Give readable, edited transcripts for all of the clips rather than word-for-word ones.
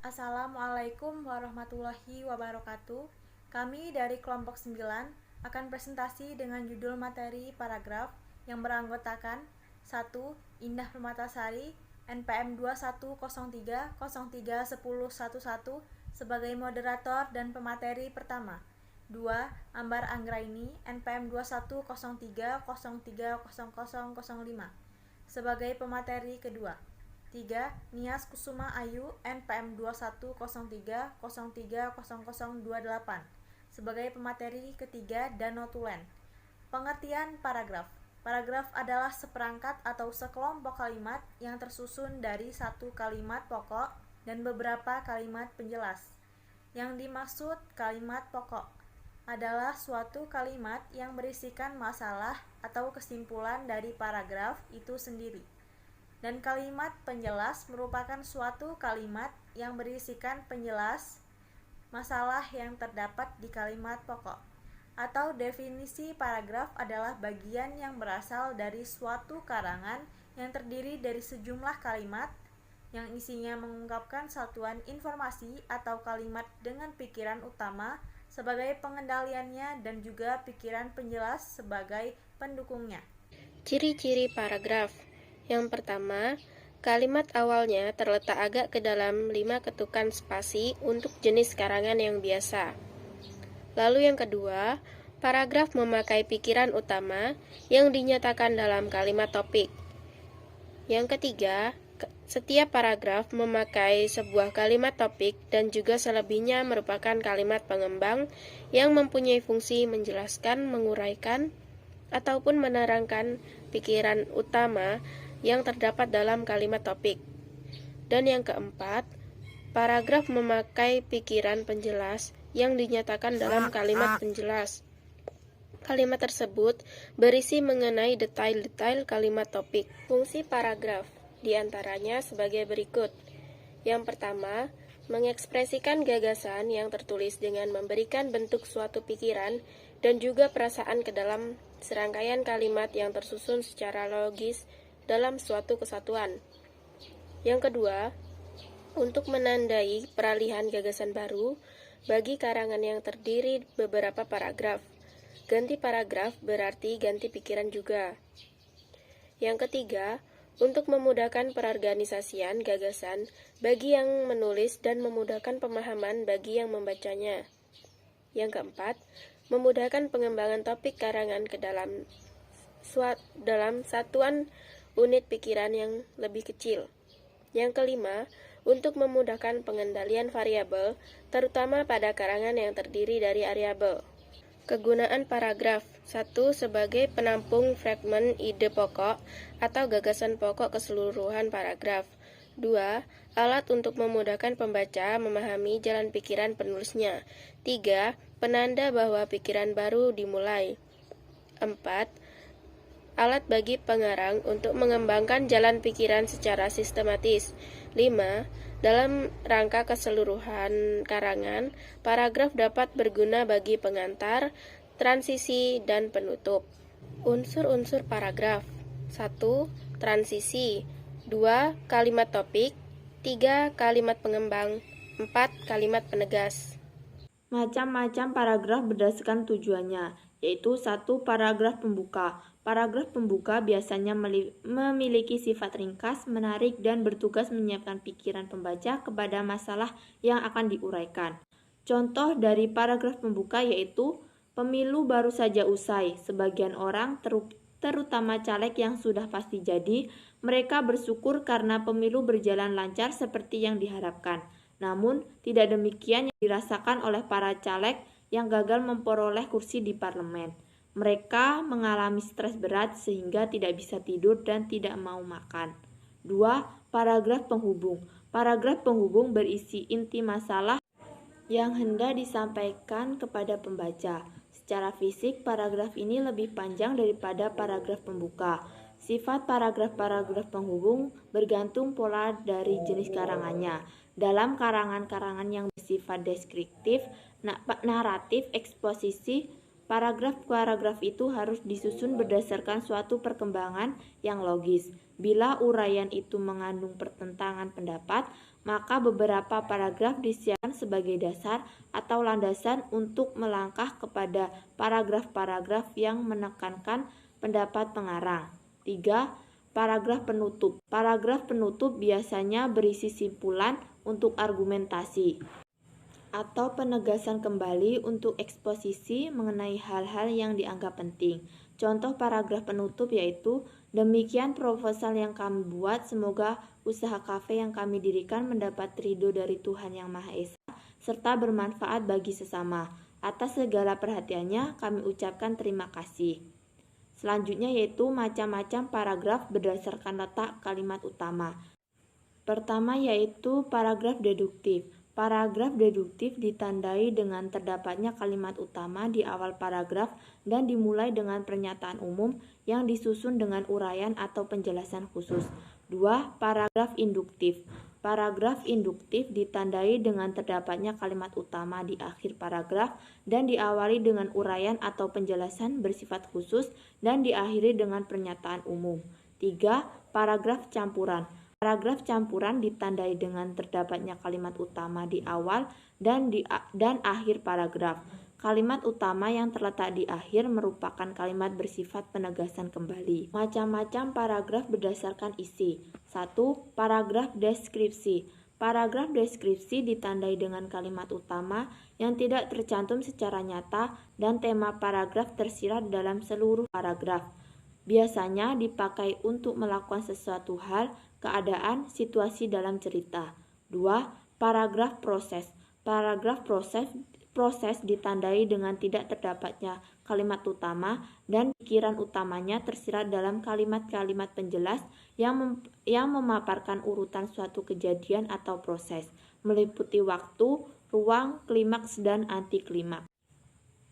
Assalamualaikum warahmatullahi wabarakatuh. Kami dari kelompok 9 akan presentasi dengan judul materi paragraf yang beranggotakan 1. Indah Permatasari NPM 2103031011 sebagai moderator dan pemateri pertama. 2. Ambar Anggraini NPM 2103030005 sebagai pemateri kedua. 3. Nias Kusuma Ayu NPM 2103030028 sebagai pemateri ketiga dan notulen. Pengertian paragraf. Paragraf adalah seperangkat atau sekelompok kalimat yang tersusun dari satu kalimat pokok dan beberapa kalimat penjelas. Yang dimaksud kalimat pokok adalah suatu kalimat yang berisikan masalah atau kesimpulan dari paragraf itu sendiri. Dan kalimat penjelas merupakan suatu kalimat yang berisikan penjelas masalah yang terdapat di kalimat pokok. Atau definisi paragraf adalah bagian yang berasal dari suatu karangan yang terdiri dari sejumlah kalimat yang isinya mengungkapkan satuan informasi atau kalimat dengan pikiran utama sebagai pengendaliannya dan juga pikiran penjelas sebagai pendukungnya. Ciri-ciri paragraf. Yang pertama, kalimat awalnya terletak agak ke dalam 5 ketukan spasi untuk jenis karangan yang biasa. Lalu yang kedua, paragraf memakai pikiran utama yang dinyatakan dalam kalimat topik. Yang ketiga, setiap paragraf memakai sebuah kalimat topik dan juga selebihnya merupakan kalimat pengembang yang mempunyai fungsi menjelaskan, menguraikan, ataupun menerangkan pikiran utama yang terdapat dalam kalimat topik. Dan yang keempat, paragraf memakai pikiran penjelas yang dinyatakan dalam kalimat penjelas. Kalimat tersebut berisi mengenai detail-detail kalimat topik. Fungsi paragraf diantaranya sebagai berikut. Yang pertama, mengekspresikan gagasan yang tertulis dengan memberikan bentuk suatu pikiran dan juga perasaan ke dalam serangkaian kalimat yang tersusun secara logis dalam suatu kesatuan. Yang kedua, untuk menandai peralihan gagasan baru bagi karangan yang terdiri beberapa paragraf. Ganti paragraf berarti ganti pikiran juga. Yang ketiga, untuk memudahkan perorganisasian gagasan bagi yang menulis dan memudahkan pemahaman bagi yang membacanya. Yang keempat, memudahkan pengembangan topik karangan ke dalam satuan unit pikiran yang lebih kecil. Yang kelima, untuk memudahkan pengendalian variabel, terutama pada karangan yang terdiri dari variabel. Kegunaan paragraf. 1. Sebagai penampung fragmen ide pokok atau gagasan pokok keseluruhan paragraf. 2. Alat untuk memudahkan pembaca memahami jalan pikiran penulisnya. 3. Penanda bahwa pikiran baru dimulai. 4. Alat bagi pengarang untuk mengembangkan jalan pikiran secara sistematis. 5. Dalam rangka keseluruhan karangan, paragraf dapat berguna bagi pengantar, transisi, dan penutup. Unsur-unsur paragraf. 1. Transisi. 2. Kalimat topik. 3. Kalimat pengembang. 4. Kalimat penegas. Macam-macam paragraf berdasarkan tujuannya, yaitu 1. Paragraf pembuka. Paragraf pembuka biasanya memiliki sifat ringkas, menarik, dan bertugas menyiapkan pikiran pembaca kepada masalah yang akan diuraikan. Contoh dari paragraf pembuka yaitu, pemilu baru saja usai. Sebagian orang, terutama caleg yang sudah pasti jadi, mereka bersyukur karena pemilu berjalan lancar seperti yang diharapkan. Namun, tidak demikian yang dirasakan oleh para caleg yang gagal memperoleh kursi di parlemen. Mereka mengalami stres berat sehingga tidak bisa tidur dan tidak mau makan. 2. Paragraf penghubung. Paragraf penghubung berisi inti masalah yang hendak disampaikan kepada pembaca. Secara fisik, paragraf ini lebih panjang daripada paragraf pembuka. Sifat paragraf-paragraf penghubung bergantung pola dari jenis karangannya. Dalam karangan-karangan yang bersifat deskriptif, naratif, eksposisi, paragraf-paragraf itu harus disusun berdasarkan suatu perkembangan yang logis. Bila uraian itu mengandung pertentangan pendapat, Maka beberapa paragraf disiapkan sebagai dasar atau landasan untuk melangkah kepada paragraf-paragraf yang menekankan pendapat pengarang. 3. Paragraf penutup. Paragraf penutup biasanya berisi simpulan untuk argumentasi atau penegasan kembali untuk eksposisi mengenai hal-hal yang dianggap penting. Contoh paragraf penutup yaitu, demikian proposal yang kami buat, semoga usaha kafe yang kami dirikan mendapat ridho dari Tuhan Yang Maha Esa, serta bermanfaat bagi sesama. Atas segala perhatiannya, kami ucapkan terima kasih. Selanjutnya yaitu macam-macam paragraf berdasarkan letak kalimat utama. Pertama yaitu paragraf deduktif. Paragraf deduktif ditandai dengan terdapatnya kalimat utama di awal paragraf dan dimulai dengan pernyataan umum yang disusun dengan uraian atau penjelasan khusus. 2. Paragraf induktif. Paragraf induktif ditandai dengan terdapatnya kalimat utama di akhir paragraf dan diawali dengan uraian atau penjelasan bersifat khusus dan diakhiri dengan pernyataan umum. 3. Paragraf campuran. Paragraf campuran ditandai dengan terdapatnya kalimat utama di awal dan akhir paragraf. Kalimat utama yang terletak di akhir merupakan kalimat bersifat penegasan kembali. Macam-macam paragraf berdasarkan isi. 1. Paragraf deskripsi. Paragraf deskripsi ditandai dengan kalimat utama yang tidak tercantum secara nyata dan tema paragraf tersirat dalam seluruh paragraf. Biasanya dipakai untuk melakukan sesuatu hal, keadaan, situasi dalam cerita. 2. Paragraf proses. Paragraf proses ditandai dengan tidak terdapatnya kalimat utama dan pikiran utamanya tersirat dalam kalimat-kalimat penjelas yang memaparkan urutan suatu kejadian atau proses, meliputi waktu, ruang, klimaks, dan anti klimaks.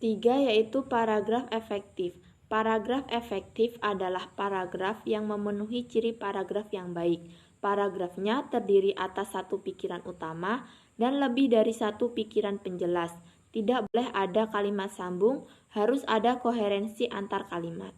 3. Yaitu paragraf efektif. Paragraf efektif adalah paragraf yang memenuhi ciri paragraf yang baik. Paragrafnya terdiri atas satu pikiran utama dan lebih dari satu pikiran penjelas. Tidak boleh ada kalimat sambung, harus ada koherensi antar kalimat.